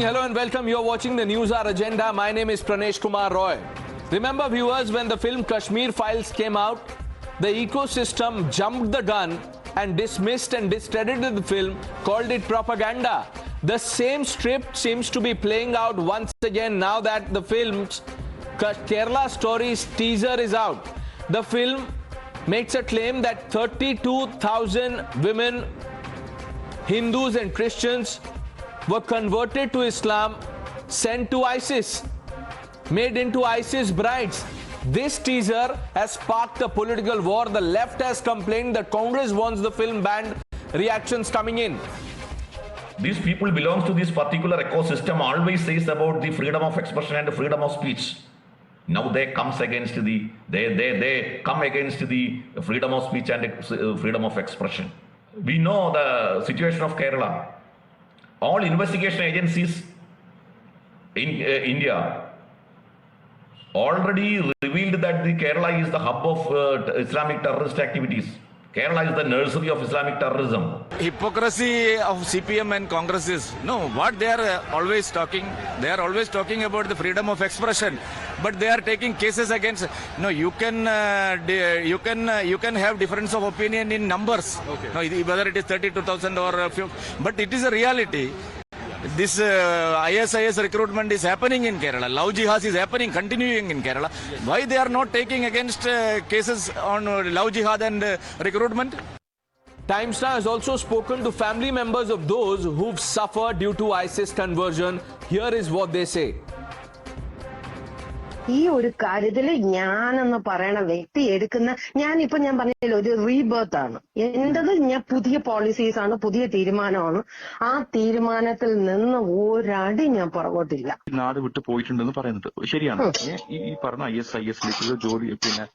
hello and welcome. You're watching the Newshour Agenda. My name is Pranesh Kumar Roy. Remember, viewers, when the film Kashmir Files came out, the ecosystem jumped the gun and dismissed and discredited the film, called it propaganda. The same script seems to be playing out once again now that the film's Kerala Stories teaser is out. The film makes a claim that 32,000 women, Hindus and Christians were converted to Islam, sent to ISIS, made into ISIS brides. This teaser has sparked a political war. The left has complained that Congress wants the film banned. Reactions coming in. These people belongs to this particular ecosystem, always says about the freedom of expression and the freedom of speech. Now they comes against the they come against the freedom of speech and freedom of expression. We know the situation of Kerala. All investigation agencies in India already revealed that the Kerala is the hub of Islamic terrorist activities. Kerala is the nursery of Islamic terrorism. Hypocrisy of CPM and Congress is, no, what they are always talking about the freedom of expression, but they are taking cases against, no, you can have difference of opinion in numbers, okay. No, whether it is 32,000 or a few, but it is a reality. This ISIS recruitment is happening in Kerala. Love jihad is happening, continuing in Kerala. Why they are not taking against cases on love jihad and recruitment? Times Now has also spoken to family members of those who've suffered due to ISIS conversion. Here is what they say. ഈ ഒരു കാര്യത്തില് ഞാനെന്ന് പറയണ വ്യക്തി എടുക്കുന്ന ഞാൻ പറഞ്ഞല്ലോ ഒരു റീബർത്ത് ആണ് എന്റത് ഞാൻ പുതിയ പോളിസീസ് ആണ് പുതിയ തീരുമാനമാണ് ആ തീരുമാനത്തിൽ നിന്ന് ഒരടി ഞാൻ പുറകോട്ടില്ല നാട് വിട്ടു പോയിട്ടുണ്ടെന്ന് പറയുന്നത് ശരിയാണ് ഈ പറഞ്ഞ ISISലേക്ക് ജോലി പിന്നെ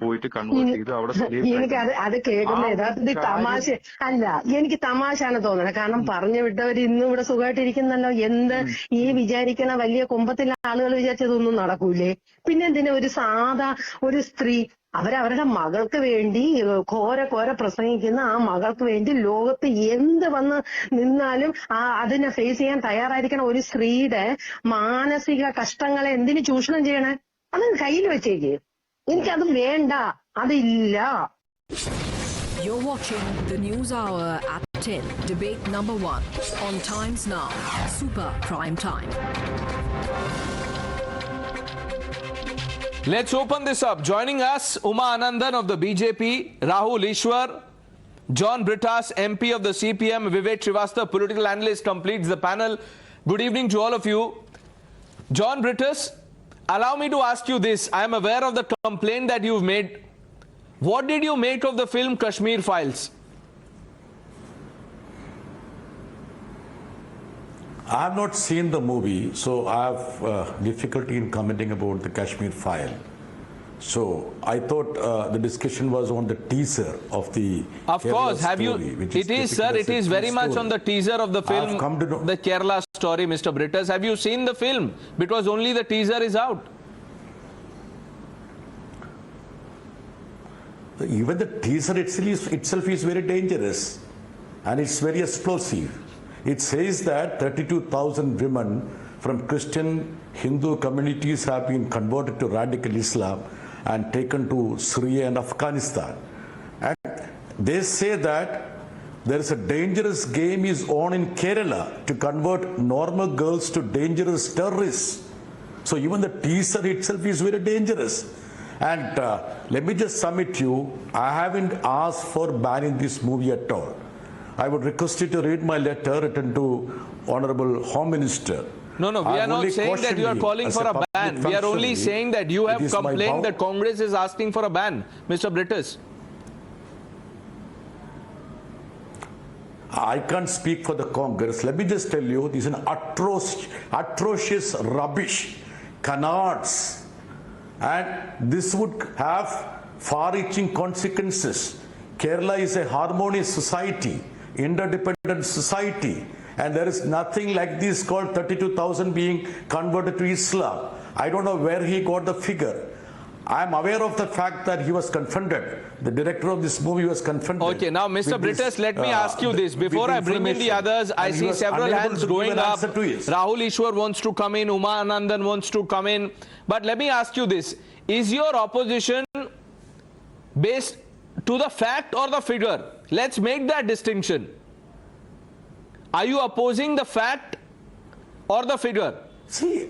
പോയിട്ട് കൺവേർട്ട് ചെയ്ത് അവിടെ എനിക്ക് അത് കേൾക്കുന്ന യഥാർത്ഥത്തിൽ തമാശ അല്ല എനിക്ക് തമാശാണ് തോന്നുന്നത് കാരണം പറഞ്ഞു വിട്ടവർ ഇന്നും ഇവിടെ സുഖമായിട്ടിരിക്കുന്നല്ലോ എന്ത് ഈ വിചാരിക്കണ വലിയ കുമ്പത്തിലെ ആളുകൾ വിചാരിച്ചതൊന്നും നടക്കൂലേ പിന്നെന്തിനാ ഒരു സാധാ ഒരു സ്ത്രീ അവരവരുടെ മകൾക്ക് വേണ്ടി ഘോര പ്രസംഗിക്കുന്ന ആ മകൾക്ക് വേണ്ടി ലോകത്ത് എന്ത് വന്ന് നിന്നാലും അതിനെ ഫേസ് ചെയ്യാൻ തയ്യാറായിരിക്കണം ഒരു സ്ത്രീയുടെ മാനസിക കഷ്ടങ്ങളെ എന്തിനു ചൂഷണം ചെയ്യണേ അത് കയ്യിൽ വെച്ചേക്ക് എനിക്കത് വേണ്ട അതില്ല. You're watching the News Hour at 10, debate number 1 on Times Now, Super Prime Time. Let's open this up. Joining us, Uma Anandan of the BJP, Rahul Ishwar, John Brittas, MP of the CPM, Vivek Srivastava, political analyst, completes the panel. Good evening to all of you. John Brittas, allow me to ask you this. I am aware of the complaint that you've made. What did you make of the film Kashmir Files? I have not seen the movie, so I have difficulty in commenting about the Kashmir file. So I thought the discussion was on the teaser of the Of Kerala course, have story, you? It is, sir. It is very much on the teaser of the film, the Kerala story, Mr. Brittas. Have you seen the film? Because only the teaser is out. Even the teaser itself is very dangerous, and it's very explosive. It says that 32,000 women from Christian, Hindu communities have been converted to radical Islam and taken to Syria and Afghanistan. And they say that there is a dangerous game is on in Kerala to convert normal girls to dangerous terrorists. So even the teaser itself is very dangerous. And let me just submit to you, I haven't asked for banning this movie at all. I would request you to read my letter written to Honorable Home Minister. No, we are not saying that you are calling for a ban. We are only saying that you have complained that Congress is asking for a ban, Mr. Brittas. I can't speak for the Congress. Let me just tell you, this is an atrocious rubbish, canards. And this would have far-reaching consequences. Kerala is a harmonious society, interdependent society, and there is nothing like this called 32,000 being converted to Islam. I don't know where he got the figure. I am aware of the fact that he was confronted. The director of this movie was confronted. Okay, now Mr. Brittus, let me ask you this. Before I bring in the others, I see several hands going up. Rahul Ishwar wants to come in, Uma Anandan wants to come in. But let me ask you this. Is your opposition based to the fact or the figure? Let's make that distinction. Are you opposing the fact or the figure? See,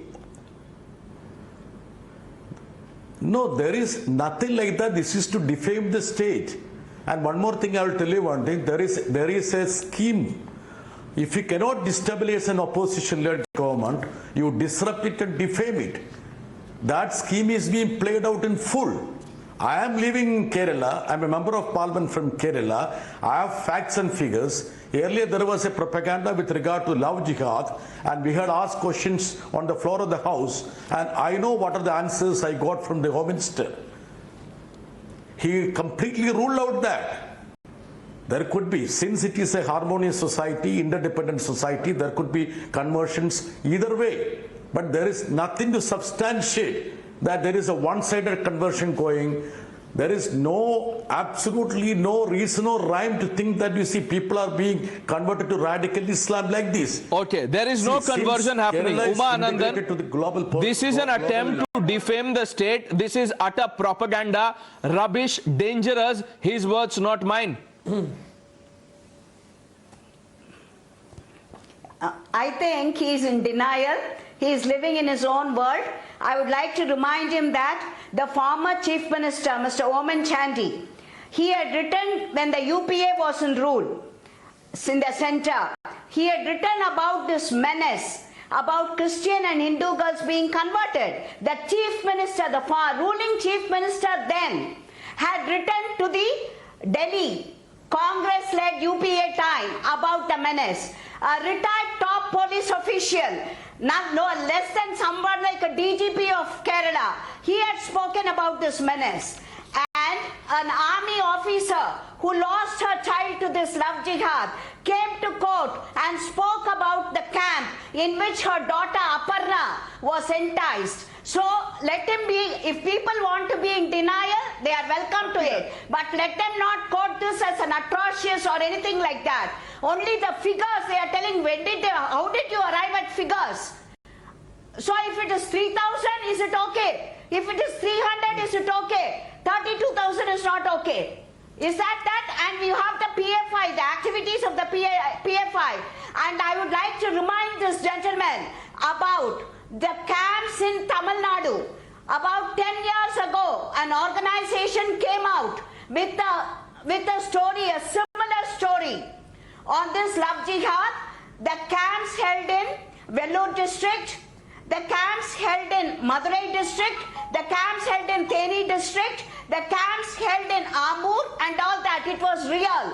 no, there is nothing like that. This is to defame the state. And one more thing, I will tell you one thing. There is a scheme. If you cannot destabilize an opposition-led government, you disrupt it and defame it. That scheme is being played out in full. I am living in Kerala. I am a member of parliament from Kerala. I have facts and figures. Earlier there was a propaganda with regard to love jihad, and we had asked questions on the floor of the house, and I know what are the answers I got from the Home Minister. He completely ruled out that. There could be, since it is a harmonious society, interdependent society, there could be conversions either way. But there is nothing to substantiate that there is a one-sided conversion going. There is absolutely no reason or rhyme to think that you see people are being converted to radical Islam like this. Okay, there is no conversion happening. Uma Anandan, this is an attempt to defame the state. This is utter propaganda, rubbish, dangerous. His words, not mine. I think he's in denial. He is living in his own world. I would like to remind him that the former Chief Minister, Mr. Oman Chandy, he had written when the UPA was in rule, in the center, he had written about this menace, about Christian and Hindu girls being converted. The Chief Minister, the ruling Chief Minister then, had written to the Delhi Congress-led UPA time about the menace. A retired top police official, no less than someone like a DGP of Kerala, he had spoken about this menace. And an army officer who lost her child to this love jihad came to court and spoke about the camp in which her daughter Aparna was enticed. So let him be, if people want to be in denial, they are welcome to it. But let them not quote this as an atrocious or anything like that. Only the figures they are telling, how did you arrive at figures? So if it is 3,000, is it okay? If it is 300, is it okay? 32,000 is not okay. Is that? And we have the PFI, the activities of the PFI. And I would like to remind this gentleman about the camps in Tamil Nadu. About 10 years ago, an organization came out with a story, a similar story on this love jihad. The camps held in Vellore district, the camps held in Madurai district, the camps held in Theni district, the camps held in Amur and all that. It was real.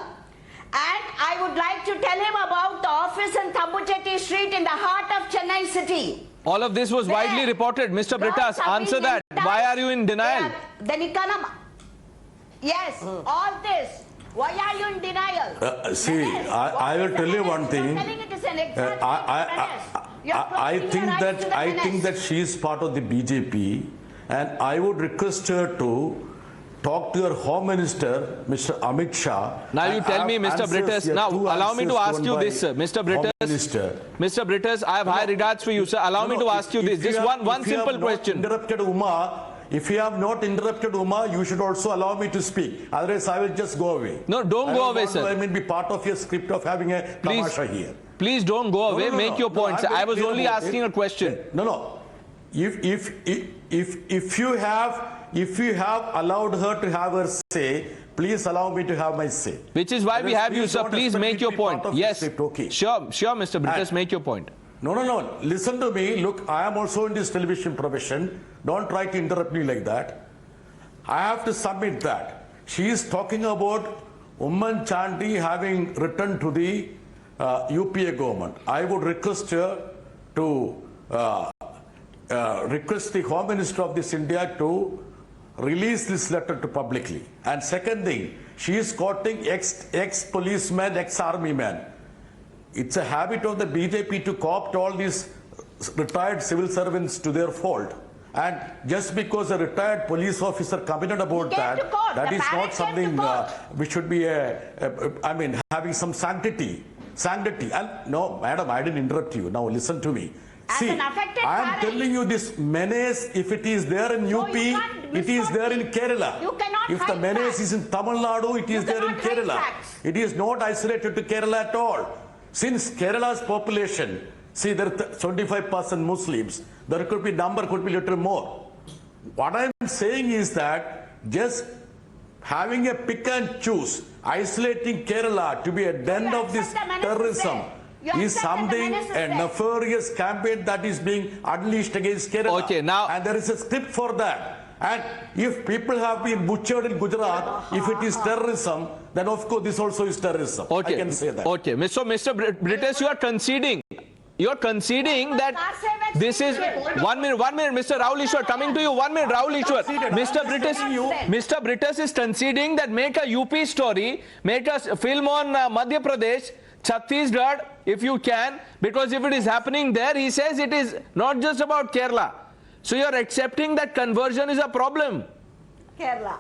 And I would like to tell him about the office in Thambuchetti Street in the heart of Chennai city. All of this was widely reported. Mr. Brittas, answer that. Why are you in denial? Yes, all this. Why are you in denial? See, I will tell you one thing. I think that she is part of the BJP, and I would request her to talk to her Home Minister, Mr. Amit Shah. Now you tell me, Mr. Brittas. Now allow me to ask you this, sir. Mr. Brittas. Mr. Brittas, I have high regards for you, sir. Allow me to ask you this. Just one simple question. If you have not interrupted Uma, you should also allow me to speak. Otherwise, I will just go away. No, don't go away, sir. I mean, be part of your script of having a tamasha here. Please don't go away. Make your point, sir. I was only asking a question. No. If you have allowed her to have her say, please allow me to have my say. Which is why we have you, sir. Please make your point. Yes. Sure, Mr. Brittas, make your point. No. Listen to me. Look, I am also in this television profession. Don't try to interrupt me like that. I have to submit that. She is talking about Oman Chandy having returned to the UPA government. I would request her to request the Home Minister of this India to release this letter to publicly. And second thing, she is quoting ex-policeman, ex-army man. It's a habit of the BJP to co-opt all these retired civil servants to their fault. And just because a retired police officer commented about He came that, to court. that The is parrot not came to something court. which should be having some sanctity. And no, madam, I didn't interrupt you. Now listen to me. As See, an affected I am parent- telling you this menace, if it is there in No, UP, you can't it is there in Kerala. You cannot If the hide menace facts. is in Tamil Nadu, it is You there in cannot hide Kerala. facts. It is not isolated to Kerala at all. Since Kerala's population, see, there are 25% Muslims, there could be number could be little more. What I am saying is that just having a pick and choose, isolating Kerala to be a den you of this accept the menace is terrorism there. You is accept that the something, menace is a there. nefarious campaign that is being unleashed against Kerala. Okay, now- And there is a script for that. And if people have been butchered in Gujarat, if it is terrorism, then of course this also is terrorism. Okay. I can say that. Okay, Mr. British, you are conceding. You are conceding that this is 1 minute, Mr. Rahul Ishwar, coming to you, 1 minute, Rahul Ishwar. Mr. British is conceding that make a UP story, make a film on Madhya Pradesh, Chhattisgarh, if you can, because if it is happening there, he says it is not just about Kerala. So you are accepting that conversion is a problem. Kerala.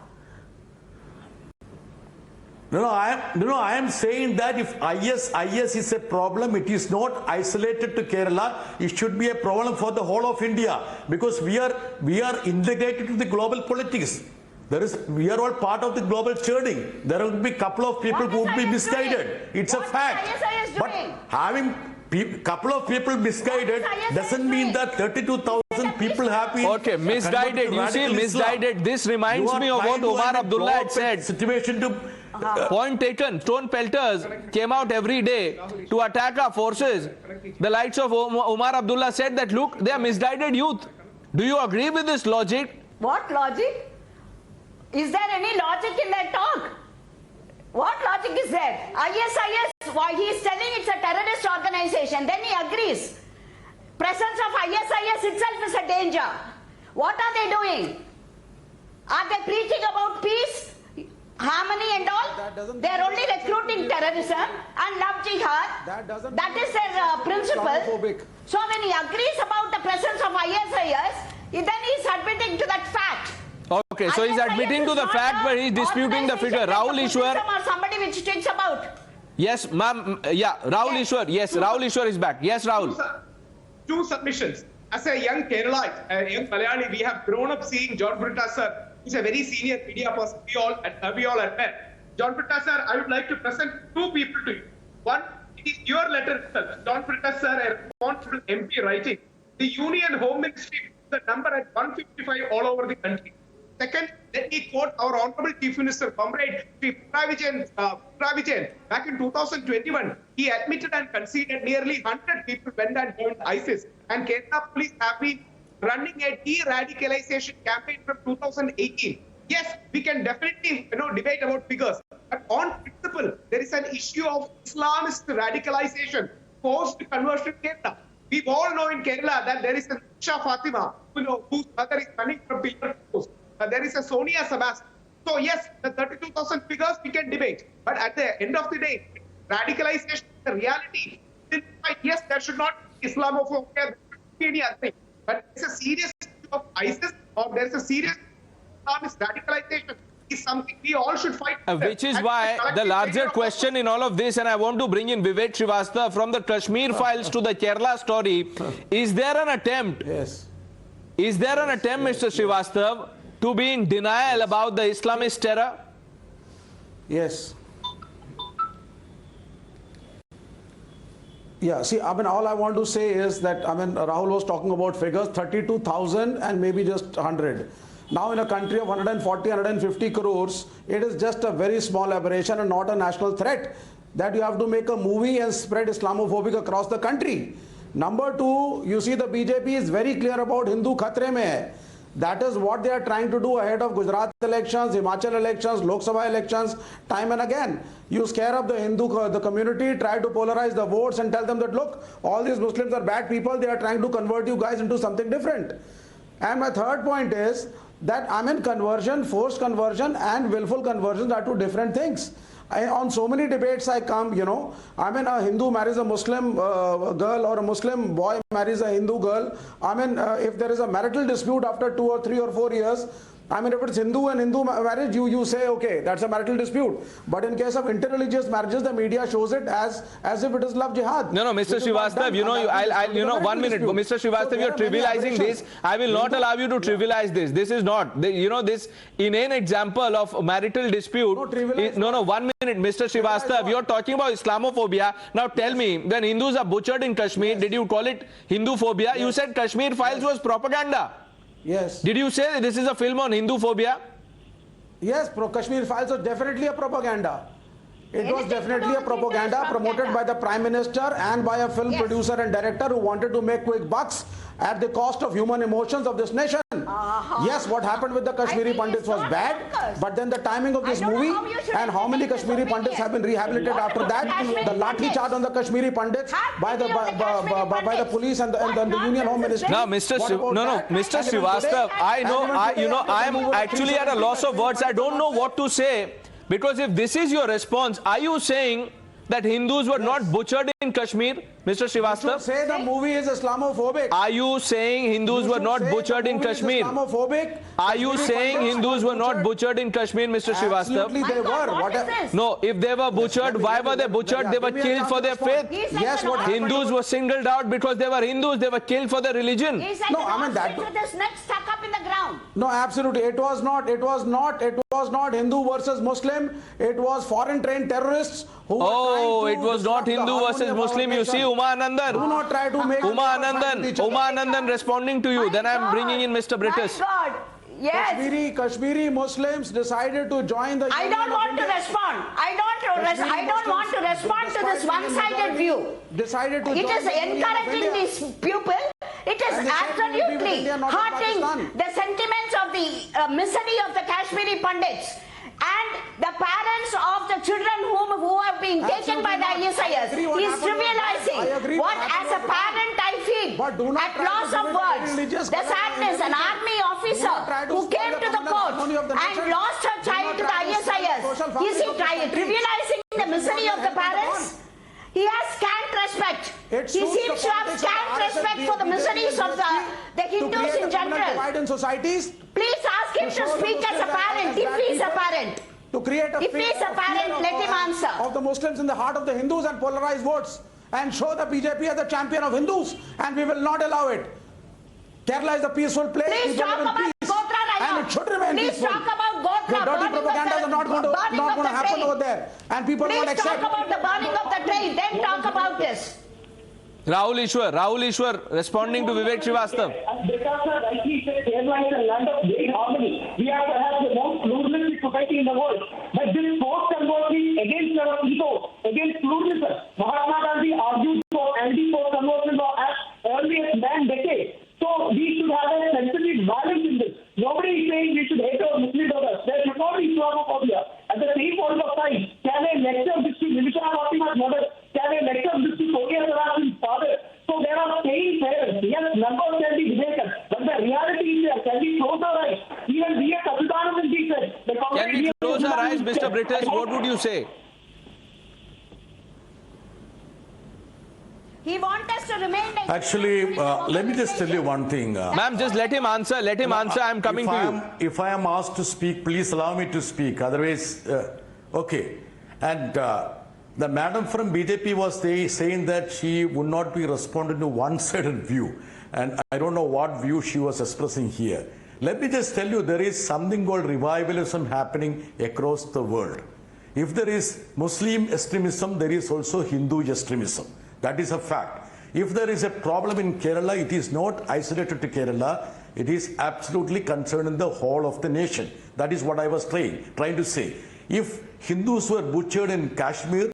No, I am saying that if IS is a problem, it is not isolated to Kerala. It should be a problem for the whole of India, because we are integrated to the global politics. We are all part of the global churning. There will be a couple of people What who would be is IS misguided. doing? It's a What is fact. IS But doing? having couple of people misguided What is IS doesn't mean doing? that 32,000 people have been Okay, misguided. converted to You see, radical Islam. misguided. This reminds You are me of what trying to Omar end a Abdullah had global said. Situation to Point taken. Stone pelters came out every day to attack our forces. The likes of Omar Abdullah said that, look, they are misguided youth. Do you agree with this logic? What logic? Is there any logic in that talk? What logic is there? ISIS, why he is telling it's a terrorist organization, then he agrees. Presence of ISIS itself is a danger. What are they doing? Are they preaching about peace, harmony and all? They are only recruiting terrorism and love jihad. That is their principle. So when he agrees about the presence of ISIS, then he is admitting to that fact. Okay, so he's admitting to the fact, but he's disputing the figure. Rahul Ishwar. Or somebody which thinks about. Yes, ma'am. Yeah, Rahul Ishwar. Yes, Rahul Ishwar is back. Yes, Rahul. Two submissions. As a young Keralite, a young Malayali, we have grown up seeing John Britta sir, who's a very senior media person. We all admire. John Britta sir, I would like to present two people to you. One, it is your letter itself. John Britta sir, a responsible MP writing. The Union Home Ministry put the number at 155 all over the country. Second, let me quote our Honorable Chief Minister, Comrade Thiruvananthapuram. Back in 2021, he admitted and conceded nearly 100 people went and joined ISIS. And Kerala police have been running a de-radicalization campaign from 2018. Yes, we can definitely debate about figures. But on principle, there is an issue of Islamist radicalization, forced conversion in Kerala. We all know in Kerala that there is a Shah Fatima, whose mother is running from pillar to post. There is a Sonia Sebastian. So yes, the 32,000 figures we can debate. But at the end of the day, radicalization is the reality. Yes, there should not be Islamophobia, there should be any other thing. But there is a serious issue of ISIS, or there is a serious Islamist radicalization. Is something we all should fight. Which is why the larger question in all of this, and I want to bring in Vivek Srivastava, from the Kashmir files to the Kerala story, is there an attempt? Yes. Is there an attempt, Mr. Srivastava, to be in denial about the Islamist terror? Yes. Yeah, see, all I want to say is that, Rahul was talking about figures, 32,000 and maybe just 100. Now in a country of 140, 150 crores, it is just a very small aberration and not a national threat that you have to make a movie and spread Islamophobic across the country. Number two, you see the BJP is very clear about Hindu khatre mein hai. That is what they are trying to do ahead of Gujarat elections, Himachal elections, Lok Sabha elections, time and again. You scare up the community, try to polarize the votes and tell them that, look, all these Muslims are bad people, they are trying to convert you guys into something different. And my third point is that conversion, forced conversion and willful conversions are two different things. On so many debates I come, you know, I mean, a Hindu marries a Muslim girl, or a Muslim boy marries a Hindu girl. I mean, if there is a marital dispute after 2 or 3 or 4 years, I mean, if it's Hindu and Hindu marriage, you say, okay, that's a marital dispute. But in case of interreligious marriages, the media shows it as if it is love jihad. No, Mr. Srivastava, you know, you know, 1 minute, Mr. Srivastava, you're trivializing this. I will not allow you to trivialize this. This is not, you know, this inane example of marital dispute. No, 1 minute, Mr. Srivastava, you're talking about Islamophobia. Now tell me, when Hindus are butchered in Kashmir, did you call it Hindu phobia? You said Kashmir Files was propaganda. Yes. Did you say this is a film on Hindu phobia? Yes, Kashmir Files was definitely a propaganda. It was definitely a propaganda promoted by the Prime Minister and by a film producer and director who wanted to make quick bucks at the cost of human emotions of this nation. Yes, what happened with the Kashmiri Pandits was bad, but then the timing of this movie and how many Kashmiri Pandits have been rehabilitated after that, the lathi charge on the Kashmiri Pandits by the police and the Union Home Ministry. Now, Mr. Srivastava, I am actually at a loss of words. I don't know what to say, because if this is your response, are you saying that Hindus were not butchered in Kashmir, Mr. Srivastava? You should say the movie is Islamophobic. Are you saying Hindus were not butchered in Kashmir? Are you saying Hindus were not butchered in Kashmir, Mr. Srivastava? Absolutely they were. No, if they were butchered, why were they butchered? They were killed for their faith. Yes, what Hindus were singled out because they were Hindus. They were killed for their religion. No, I mean that. With his neck stuck up in the ground. No, absolutely. It was not Hindu versus Muslim. It was foreign trained terrorists who were trying to it was not Hindu versus Muslim. You see, Uma Anandan. Do not try to make Uma Anandan responding to you. Then I am bringing in Mr. British. My God. Yes. Kashmiri Muslims decided to join the. I don't want to respond. I don't want to respond to this one-sided view. Decided to. It is encouraging these people. It is absolutely hurting the sentiments of the misery of the Kashmiri Pandits and the parents of the children who have been taken by the ISIS. He is trivializing what, as a parent, I feel at loss of words. The sadness, an army officer who came to the court and lost her child to the ISIS. Is he trivializing the misery of the parents? He has scant respect. He seems to have scant respect for the miseries of the Hindus in general. Please ask him to speak as a parent, if he is a parent. To create a if he is a parent, let him answer. Of the Muslims in the heart of the Hindus and polarize votes and show the BJP as the champion of Hindus, and we will not allow it. Kerala is a peaceful place. Please talk about Gotra Raya. And it should remain peaceful. Please talk about Gotra. The dirty propagandas are not going to happen over there, and people won't accept. Please talk about the burning of the train, then talk about this. Rahul Ishwar, responding to Vivek Srivastava. Because rightly said, Kerala is a land of great harmony. We have to have the most pluralistic society in the world. But this forced conversion against our ego, against pluralism. Mahatma Gandhi argued for anti-forced conversion as early as decade. So we should have a sensitive balance in this. Nobody is saying we should hate our Muslim brothers. There should not be Islamophobia. At the same point of time, can I lecture this to Nimisha Fatima's mother? Can I lecture this to Sonia Saras's father? So there are saying parents. Yes, numbers can be debated, but the reality is there. Can we close our eyes? Even we as Kapitana will be said. Can we close our eyes, Mr. British? What would you say? He wants us to remain like. Actually, let me just tell you one thing. Ma'am, just let him answer. Let him answer. I am coming to you. If I am asked to speak, please allow me to speak. Otherwise, okay. And the madam from BJP was saying that she would not be responding to one-sided view. And I don't know what view she was expressing here. Let me just tell you, there is something called revivalism happening across the world. If there is Muslim extremism, there is also Hindu extremism. That is a fact. If there is a problem in Kerala, it is not isolated to Kerala. It is absolutely concerning the whole of the nation. That is what I was trying to say. If Hindus were butchered in Kashmir,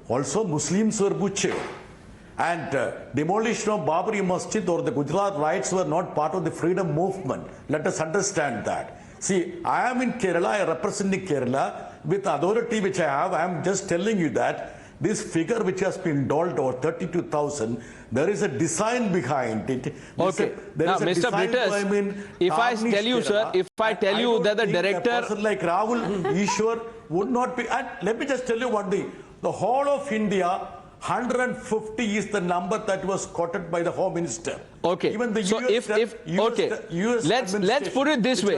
also Muslims were butchered. And demolition of Babri Masjid or the Gujarat riots were not part of the freedom movement. Let us understand that. See, I am in Kerala, I am representing Kerala. With authority which I have, I am just telling you that this figure which has been doled over 32,000, there is a design behind it. Okay. Now, Mr. British, if I tell you, sir, if I tell you that the director... A person like Rahul Ishwar would not be. And let me just tell you one thing. The whole of India, 150 is the number that was quoted by the Home Minister. Okay. Even the so US, let's put it this way.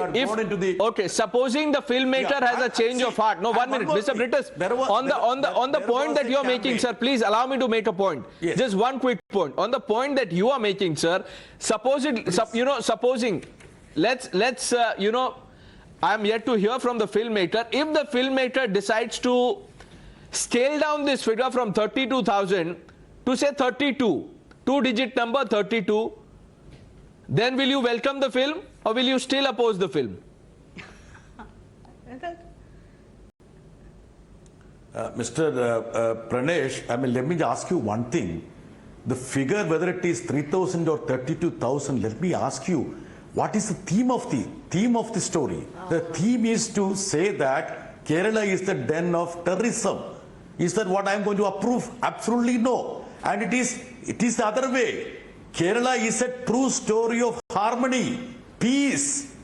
Supposing the filmmaker has a change of heart. No, 1 minute, Mr. Brittas. On the point that you are making, sir, please allow me to make a point. Yes. Just one quick point. On the point that you are making, sir. Supposing, let's I am yet to hear from the filmmaker. If the filmmaker decides to scale down this figure from 32,000 to say 32, two-digit number 32, then will you welcome the film or will you still oppose the film? Mr. Pranesh, let me ask you one thing. The figure, whether it is 3,000 or 32,000, let me ask you, what is the theme of the story? The theme is to say that Kerala is the den of terrorism. Is that what I am going to approve? Absolutely no. And it is the other way. Kerala is a true story of harmony, peace.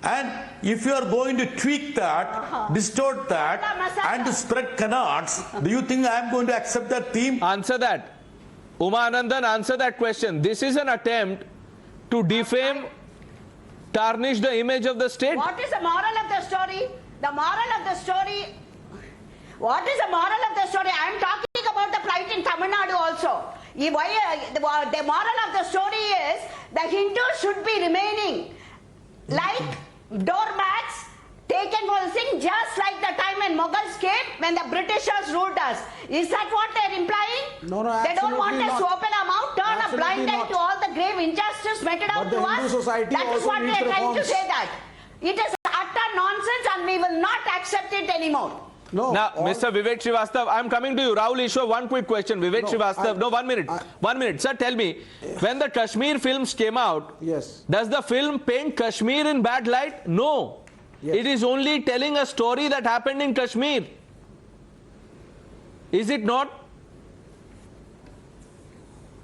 And if you are going to tweak that, distort that, and to spread canards, do you think I am going to accept that theme? Answer that. Uma Anandan, answer that question. This is an attempt to defame, tarnish the image of the state. What is the moral of the story? The moral of the story. What is the moral of the story? I am talking about the plight in Tamil Nadu also. The moral of the story is the Hindus should be remaining like doormats, taken for the thing, just like the time when Mughals came, when the Britishers ruled us. Is that what they are implying? No, they don't want us not. to open our mouth, turn Absolutely a blind eye not. to all the grave injustice meted out to us. That is what they are trying to say that. It is utter nonsense and we will not accept it anymore. No, now, Mr. Vivek Srivastava, I am coming to you. Rahul Ishwar, one quick question. Vivek Srivastava, 1 minute. 1 minute. Sir, tell me, when the Kashmir films came out, yes, does the film paint Kashmir in bad light? No. Yes. It is only telling a story that happened in Kashmir. Is it not?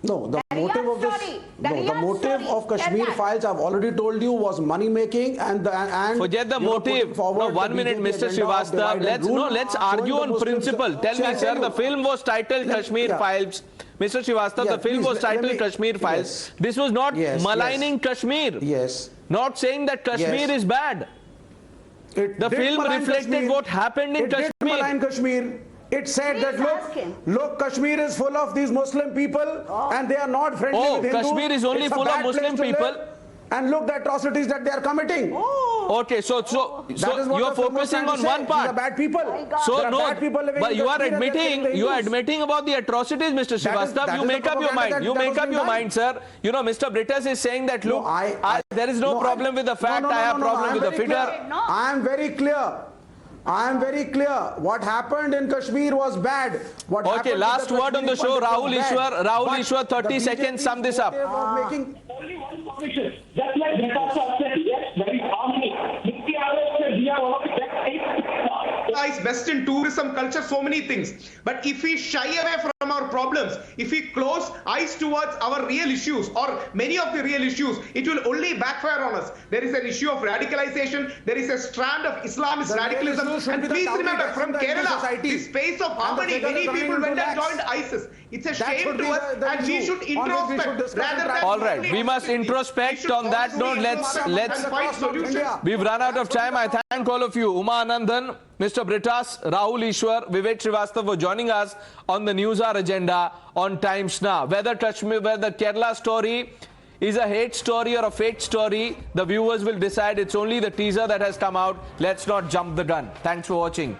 No, the motive of this, the motive of Kashmir files, I've already told you, was money making and forget the motive. No, 1 minute, Mr. Srivastava. Let's argue on principle. Tell me, sir, the film was titled Kashmir Files. Mr. Srivastava, the film was titled Kashmir Files. This was not maligning Kashmir. Yes. Not saying that Kashmir is bad. The film reflected what happened in Kashmir. It did malign Kashmir. It said that look, Kashmir is full of these Muslim people and they are not friendly with Hindus. Kashmir is only full of Muslim people. And look the atrocities that they are committing. Okay, so you are focusing on one part. These are bad people. So no, but you are admitting about the atrocities, Mr. Srivastava. You make up your mind. You make up your mind, sir. You know, Mr. Brittas is saying that look, there is no problem with the fact. I have problem with the figure. I am very clear. I am very clear. What happened in Kashmir was bad. Okay, last word on the show. Rahul Ishwar, 30 seconds, sum this up. Only one commission. Just like Brittas said, yes, there is harmony. We are one of the best Western tourism culture, so many things. But if we shy away from our problems, if we close eyes towards our real issues or many of the real issues, it will only backfire on us. There is an issue of radicalization. There is a strand of Islamist radicalism. And please remember, from Kerala, this space of harmony, many people went and joined ISIS. It's a shame to us, and we should introspect rather than... All right, we must introspect. On that note, we've run out of time. I thank all of you. Uma Anandan, Mr. Brittas, Rahul Ishwar, Vivek Srivastava for joining us on the Newshour Agenda on Times Now. Whether the Kerala story is a hate story or a fake story, the viewers will decide. It's only the teaser that has come out. Let's not jump the gun. Thanks for watching.